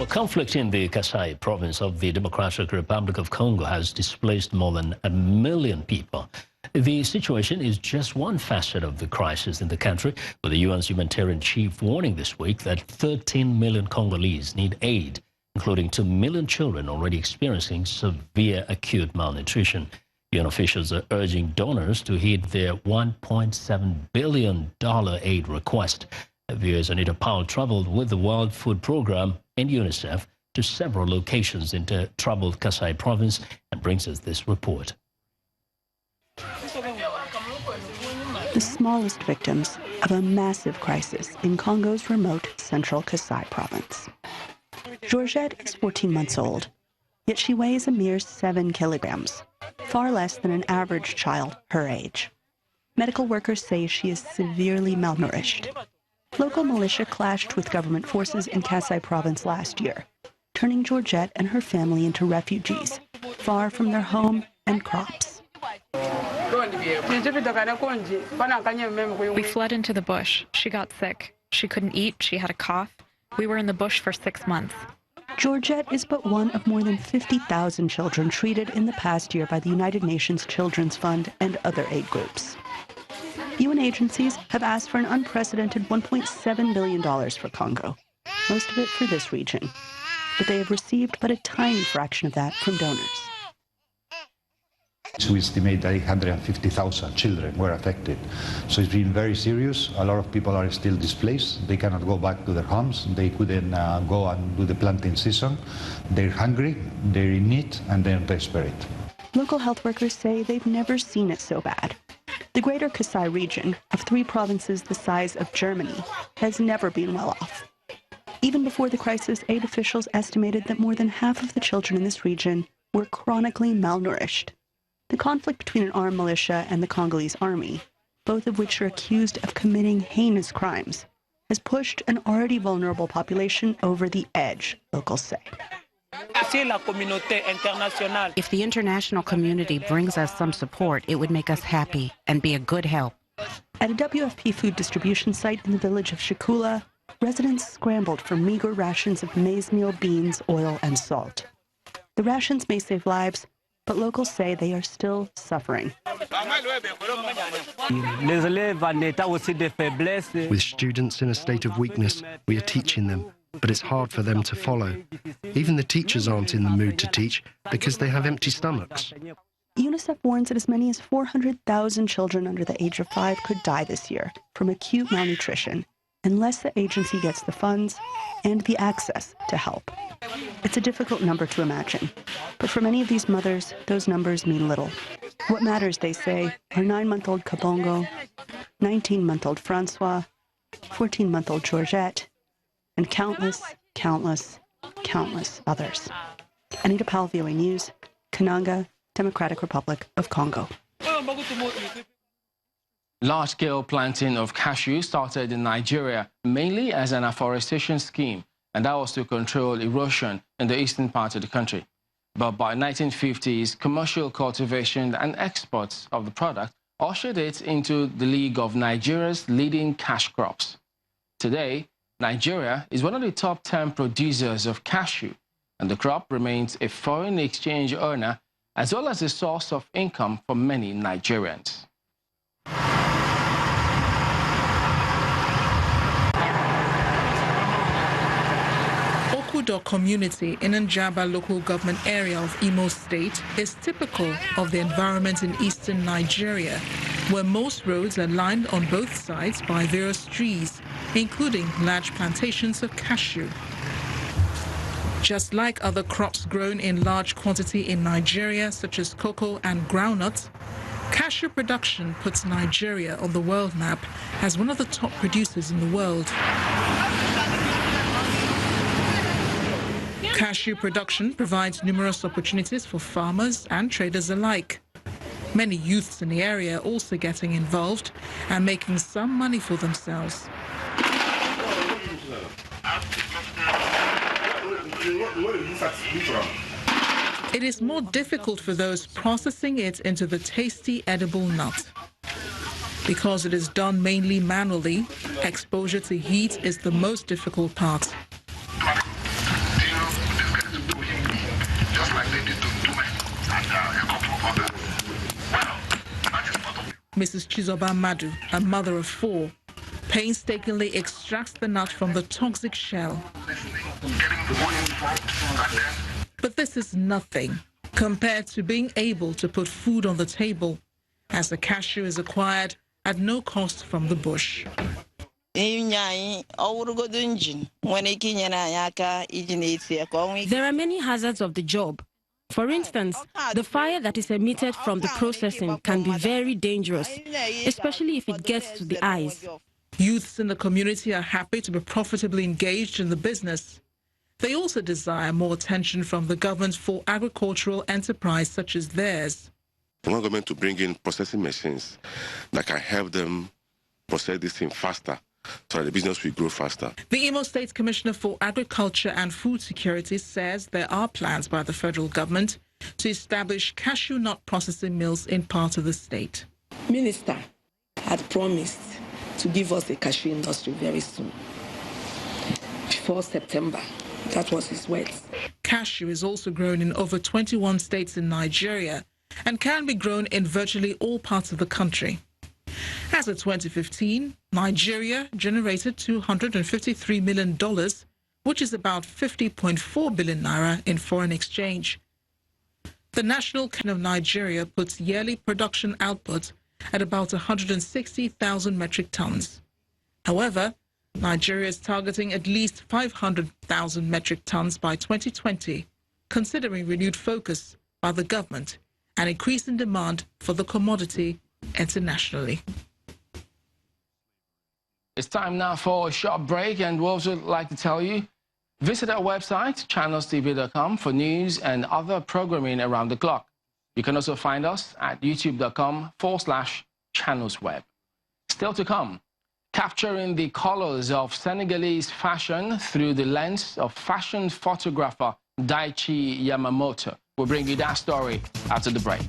Conflict in the Kasai province of the Democratic Republic of Congo has displaced more than 1 million people. The situation is just one facet of the crisis in the country, with the UN's humanitarian chief warning this week that 13 million Congolese need aid, including 2 million children already experiencing severe acute malnutrition. UN officials are urging donors to hit their $1.7 billion aid request. Viewers Anita Powell traveled with the World Food Programme and UNICEF to several locations in the troubled Kasai province and brings us this report. The smallest victims of a massive crisis in Congo's remote central Kasai province. Georgette is 14 months old, yet she weighs a mere 7 kilograms, far less than an average child her age. Medical workers say she is severely malnourished. Local militia clashed with government forces in Kasai province last year, turning Georgette and her family into refugees, far from their home and crops. We fled into the bush. She got sick. She couldn't eat. She had a cough. We were in the bush for 6 months. Georgette is but one of more than 50,000 children treated in the past year by the United Nations Children's Fund and other aid groups. UN agencies have asked for an unprecedented $1.7 billion for Congo, most of it for this region. But they have received but a tiny fraction of that from donors. We estimate that 850,000 children were affected. So it's been very serious. A lot of people are still displaced. They cannot go back to their homes. They couldn't go and do the planting season. They're hungry, they're in need, and they're desperate. Local health workers say they've never seen it so bad. The greater Kasai region, of 3 provinces the size of Germany, has never been well off. Even before the crisis, aid officials estimated that more than half of the children in this region were chronically malnourished. The conflict between an armed militia and the Congolese army, both of which are accused of committing heinous crimes, has pushed an already vulnerable population over the edge, locals say. If the international community brings us some support, it would make us happy and be a good help. At a WFP food distribution site in the village of Shikula, residents scrambled for meager rations of maize meal, beans, oil, and salt. The rations may save lives, but locals say they are still suffering. With students in a state of weakness, we are teaching them, but it's hard for them to follow. Even the teachers aren't in the mood to teach because they have empty stomachs. UNICEF warns that as many as 400,000 children under the age of 5 could die this year from acute malnutrition unless the agency gets the funds and the access to help. It's a difficult number to imagine, but for many of these mothers, those numbers mean little. What matters, they say, are 9-month-old Kabongo, 19-month-old Francois, 14-month-old Georgette, and countless, countless, countless others. Anita Powell, VOA News, Kananga, Democratic Republic of Congo. Large-scale planting of cashew started in Nigeria, mainly as an afforestation scheme, and that was to control erosion in the eastern part of the country. But by 1950s, commercial cultivation and exports of the product ushered it into the league of Nigeria's leading cash crops. Today, Nigeria is one of the top 10 producers of cashew, and the crop remains a foreign exchange earner as well as a source of income for many Nigerians. Okudo community in Njaba local government area of Imo State is typical of the environment in eastern Nigeria, where most roads are lined on both sides by various trees, including large plantations of cashew. Just like other crops grown in large quantity in Nigeria, such as cocoa and groundnuts, cashew production puts Nigeria on the world map as one of the top producers in the world. Cashew production provides numerous opportunities for farmers and traders alike. Many youths in the area are also getting involved and making some money for themselves. It is more difficult for those processing it into the tasty edible nut. Because it is done mainly manually, exposure to heat is the most difficult part. Mrs. Chizoba Madu, a mother of 4, painstakingly extracts the nut from the toxic shell. But this is nothing compared to being able to put food on the table, as the cashew is acquired at no cost from the bush. There are many hazards of the job. For instance, the fire that is emitted from the processing can be very dangerous, especially if it gets to the eyes. Youths in the community are happy to be profitably engaged in the business. They also desire more attention from the government for agricultural enterprise such as theirs. I want government to bring in processing machines that can help them process this thing faster, so that the business will grow faster. The Imo State Commissioner for Agriculture and Food Security says there are plans by the federal government to establish cashew nut processing mills in part of the state. Minister had promised to give us a cashew industry very soon, before September. That was his words. Cashew is also grown in over 21 states in Nigeria and can be grown in virtually all parts of the country. As of 2015, Nigeria generated $253 million, which is about 50.4 billion naira in foreign exchange. The National Council of Nigeria puts yearly production output at about 160,000 metric tons. However, Nigeria is targeting at least 500,000 metric tons by 2020, considering renewed focus by the government and increasing demand for the commodity internationally. It's time now for a short break, and we'd also like to tell you, visit our website, channelstv.com, for news and other programming around the clock. You can also find us at youtube.com/channelsweb. Still to come, capturing the colors of Senegalese fashion through the lens of fashion photographer Daichi Yamamoto. We'll bring you that story after the break.